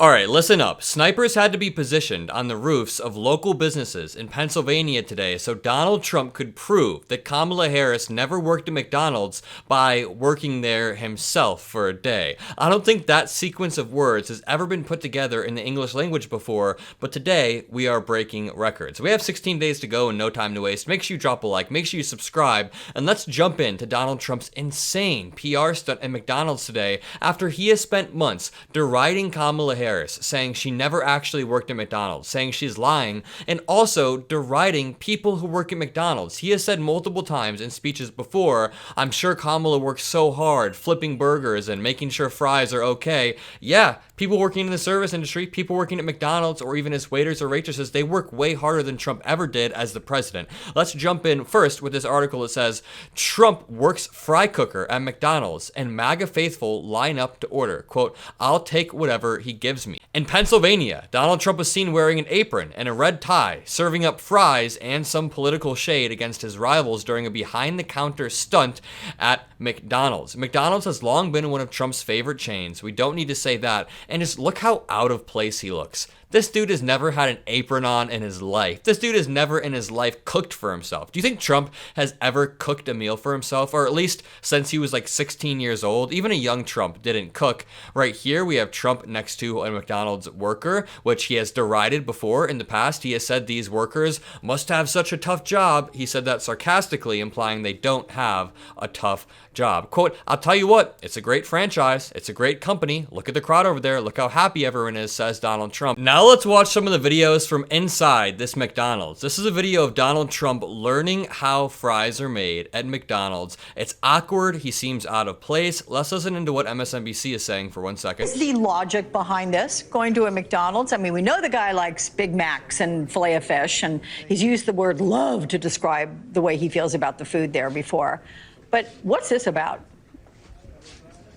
Alright, listen up. Snipers had to be positioned on the roofs of local businesses in Pennsylvania today so Donald Trump could prove that Kamala Harris never worked at McDonald's by working there himself for a day. I don't think that sequence of words has ever been put together in the English language before, but today we are breaking records. We have 16 days to go and no time to waste. Make sure you drop a like, make sure you subscribe, and let's jump into Donald Trump's insane PR stunt at McDonald's today after he has spent months deriding Kamala Harris, saying she never actually worked at McDonald's, saying she's lying, and also deriding people who work at McDonald's. He has said multiple times in speeches before, I'm sure Kamala works so hard flipping burgers and making sure fries are okay. Yeah, people working in the service industry, people working at McDonald's or even as waiters or waitresses, they work way harder than Trump ever did as the president. Let's jump in first with this article that says, Trump works fry cooker at McDonald's and MAGA faithful line up to order. Quote, I'll take whatever he gives me. In Pennsylvania, Donald Trump was seen wearing an apron and a red tie, serving up fries and some political shade against his rivals during a behind-the-counter stunt at McDonald's. McDonald's has long been one of Trump's favorite chains. We don't need to say that. And just look how out of place he looks. This dude has never had an apron on in his life. This dude has never in his life cooked for himself. Do you think Trump has ever cooked a meal for himself? Or at least since he was like 16 years old, even a young Trump didn't cook. Right here, we have Trump next to a McDonald's worker, which he has derided before in the past. He has said these workers must have such a tough job. He said that sarcastically, implying they don't have a tough job. Quote, I'll tell you what, it's a great franchise. It's a great company. Look at the crowd over there. Look how happy everyone is, says Donald Trump. Now let's watch some of the videos from inside this McDonald's. This is a video of Donald Trump learning how fries are made at McDonald's. It's awkward. He seems out of place. Let's listen into what MSNBC is saying for 1 second. What's the logic behind this? Going to a McDonald's? I mean, we know the guy likes Big Macs and filet of fish, and he's used the word love to describe the way he feels about the food there before. But what's this about?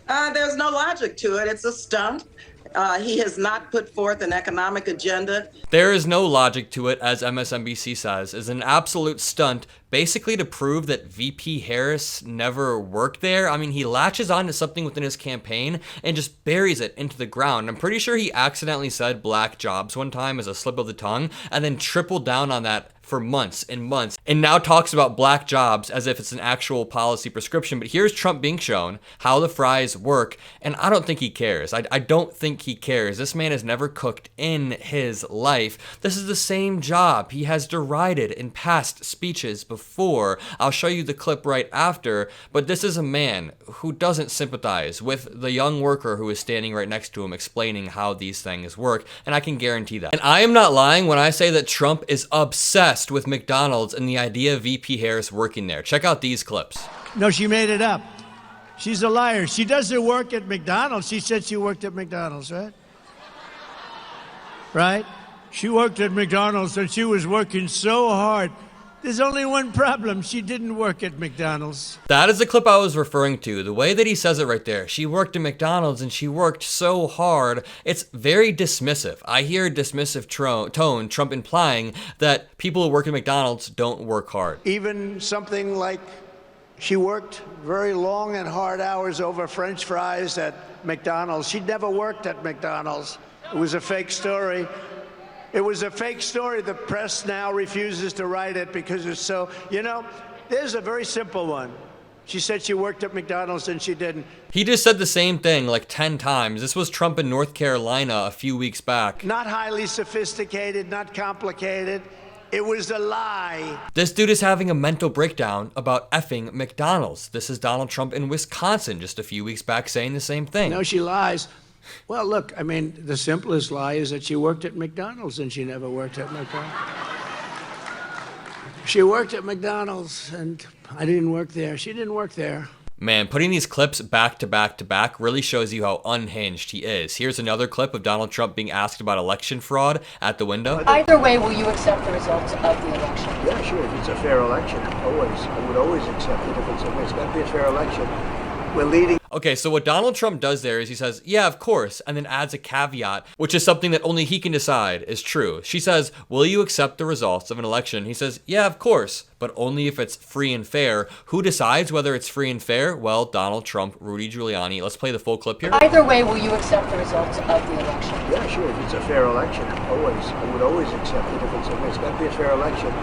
There's no logic to it. It's a stunt. He has not put forth an economic agenda. There is no logic to it, as MSNBC says, is an absolute stunt, basically to prove that VP Harris never worked there. I mean, he latches on to something within his campaign and just buries it into the ground. I'm pretty sure he accidentally said black jobs one time as a slip of the tongue and then tripled down on that for months and months, and now talks about black jobs as if it's an actual policy prescription. But here's Trump being shown how the fries work, and I don't think he cares. I don't think he cares. This man has never cooked in his life. This is the same job he has derided in past speeches before. I'll show you the clip right after, but this is a man who doesn't sympathize with the young worker who is standing right next to him explaining how these things work, and I can guarantee that. And I am not lying when I say that Trump is obsessed with McDonald's and the idea of VP Harris working there. Check out these clips. No, she made it up. She's a liar. She doesn't work at McDonald's. She said she worked at McDonald's, right? Right? She worked at McDonald's and she was working so hard. There's only one problem. She didn't work at McDonald's. That is the clip I was referring to. The way that he says it right there. She worked at McDonald's and she worked so hard. It's very dismissive. I hear a dismissive tone, Trump implying that people who work at McDonald's don't work hard. Even something like she worked very long and hard hours over French fries at McDonald's. She never worked at McDonald's. It was a fake story. It was a fake story. The press now refuses to write it because it's so, there's a very simple one. She said she worked at McDonald's and she didn't. He just said the same thing like 10 times. This was Trump in North Carolina a few weeks back. Not highly sophisticated, not complicated. It was a lie. This dude is having a mental breakdown about effing McDonald's. This is Donald Trump in Wisconsin just a few weeks back saying the same thing. No, she lies. Well, look, I mean, the simplest lie is that she worked at McDonald's and she never worked at McDonald's. She worked at McDonald's and I didn't work there. She didn't work there. Man, putting these clips back to back to back really shows you how unhinged he is. Here's another clip of Donald Trump being asked about election fraud at the window. Either way, will you accept the results of the election? Yeah, sure. If it's a fair election, always. I would always accept it if it's got to be a fair election. We're leading. Okay, so what Donald Trump does there is he says, yeah, of course, and then adds a caveat, which is something that only he can decide is true. She says, will you accept the results of an election? He says, yeah, of course, but only if it's free and fair. Who decides whether it's free and fair? Well, Donald Trump, Rudy Giuliani. Let's play the full clip here. Either way, will you accept the results of the election? Yeah, sure. If it's a fair election, always. I would always accept it if it's got to be a fair election.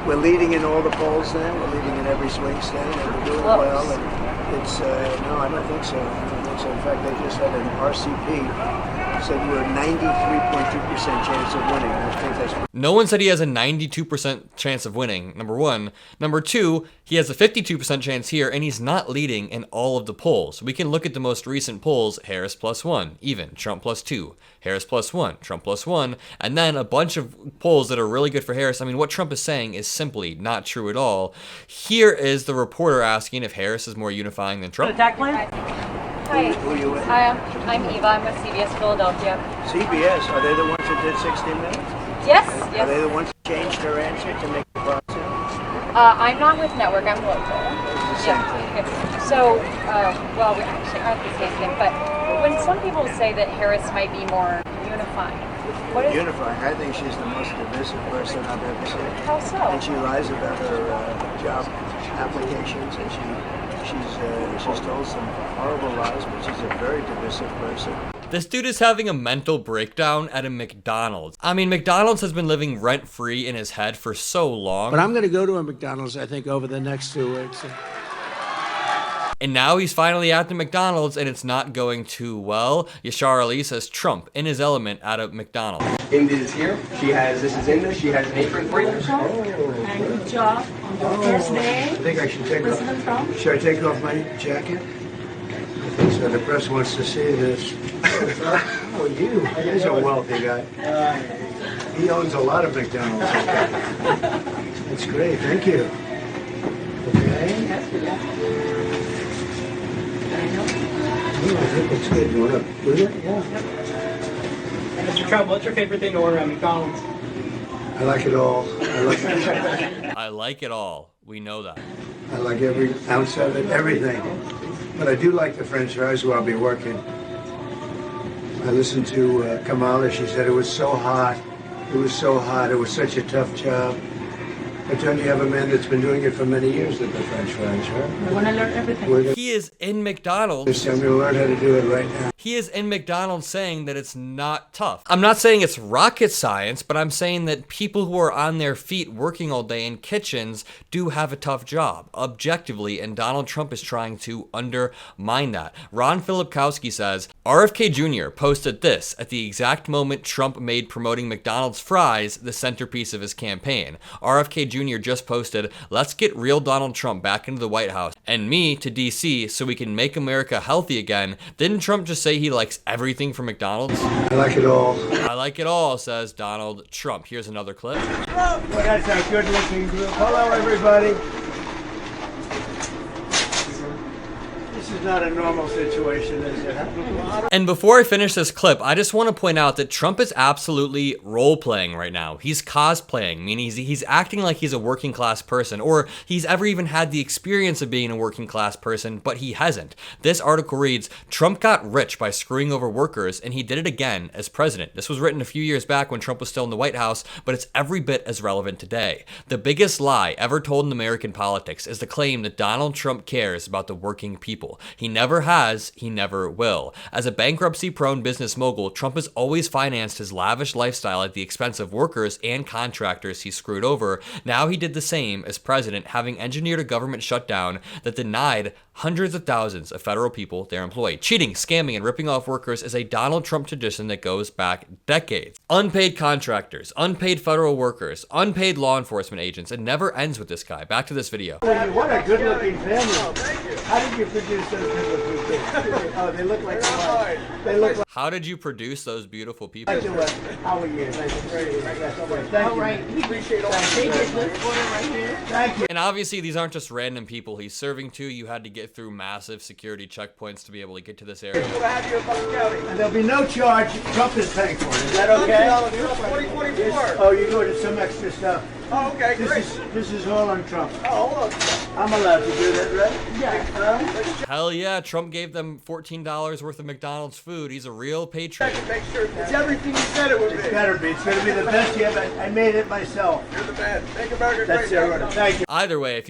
We're leading in all the polls now. We're leading in every swing state, and we're doing well. And it's no, I don't think so. I don't think so. In fact, they just had an RCP said we're 93.2% chance of winning. I think that's. No one said he has a 92% chance of winning, number one. Number two, he has a 52% chance here, and he's not leading in all of the polls. We can look at the most recent polls, Harris +1, even, Trump +2, Harris +1, Trump +1, and then a bunch of polls that are really good for Harris. I mean, what Trump is saying is simply not true at all. Here is the reporter asking if Harris is more unifying than Trump. Attack plan? Hi. Who are you with? I'm Eva. I'm with CBS Philadelphia. CBS. Are they the ones that did 60 Minutes? Yes, Are they yes. the ones that changed their answer to make it positive? I'm not with Network. I'm local. It's the same thing. So, well, we actually aren't the same thing, but when some people say that Harris might be more unifying, what is Unifying. I think she's the most divisive person I've ever seen. How so? And she lies about her job applications, and she's told some horrible lies, but she's a very divisive person. This dude is having a mental breakdown at a McDonald's. I mean, McDonald's has been living rent-free in his head for so long. But I'm going to go to a McDonald's, I think, over the next 2 weeks. And now he's finally at the McDonald's, and it's not going too well. Yashar Ali says Trump in his element at a McDonald's. Indy is here. This is Indy. She has an apron for you. And good job on your first day. I think I should take President Trump. Should I take off my jacket? I think so. The press wants to see this. Oh, he's a wealthy guy. He owns a lot of McDonald's. That's great. Thank you. Okay. I think it's good. You want to do it? Yeah. Mr. Trump, what's your favorite thing to order at McDonald's? I like it all. I like it all. We know that. I like every ounce of it, everything. But I do like the French fries where I'll be working. I listened to Kamala. She said it was so hot. It was so hot. It was such a tough job. But don't you have a man that's been doing it for many years at the French fries, right? I want to learn everything. He is in McDonald's. I'm going to learn how to do it right now. He is in McDonald's saying that it's not tough. I'm not saying it's rocket science, but I'm saying that people who are on their feet working all day in kitchens do have a tough job, objectively, and Donald Trump is trying to undermine that. Ron Filipkowski says, RFK Jr. posted this at the exact moment Trump made promoting McDonald's fries the centerpiece of his campaign. RFK Jr. just posted, let's get real Donald Trump back into the White House and me to DC so we can make America healthy again. Didn't Trump just say he likes everything from McDonald's? I like it all. I like it all, says Donald Trump. Here's another clip. Well, that's a good looking group. Hello, everybody. This is not a normal situation, is it? And before I finish this clip, I just want to point out that Trump is absolutely role-playing right now. He's cosplaying, meaning he's acting like he's a working class person, or he's ever even had the experience of being a working class person, but he hasn't. This article reads, Trump got rich by screwing over workers, and he did it again as president. This was written a few years back when Trump was still in the White House, but it's every bit as relevant today. The biggest lie ever told in American politics is the claim that Donald Trump cares about the working people. He never has, he never will. As a bankruptcy-prone business mogul, Trump has always financed his lavish lifestyle at the expense of workers and contractors he screwed over. Now he did the same as president, having engineered a government shutdown that denied hundreds of thousands of federal people their employ. Cheating, scamming, and ripping off workers is a Donald Trump tradition that goes back decades. Unpaid contractors, unpaid federal workers, unpaid law enforcement agents. It never ends with this guy. Back to this video. What a good looking family. How did you produce those good looking kids? Oh, they look like they look like How did you produce those beautiful people? How are you? Thank you. Right. He appreciate all they get this order right here. Thank you. And obviously, these aren't just random people he's serving to. You had to get through massive security checkpoints to be able to get to this area. And there'll be no charge. Trump is paying for it. Is that okay? 2024. Oh, you go to some extra stuff. Oh, okay, great. This is all on Trump. Oh, hold on. I'm allowed to do that, right? Yeah. Hell yeah, Trump gave them $14 worth of McDonald's food. He's a real patriot. Make sure it's everything you said it would be. It's gotta be. It's gonna be the best yet. I made it myself. You're the best. Make America great. That's it. Thank you. Either way, if you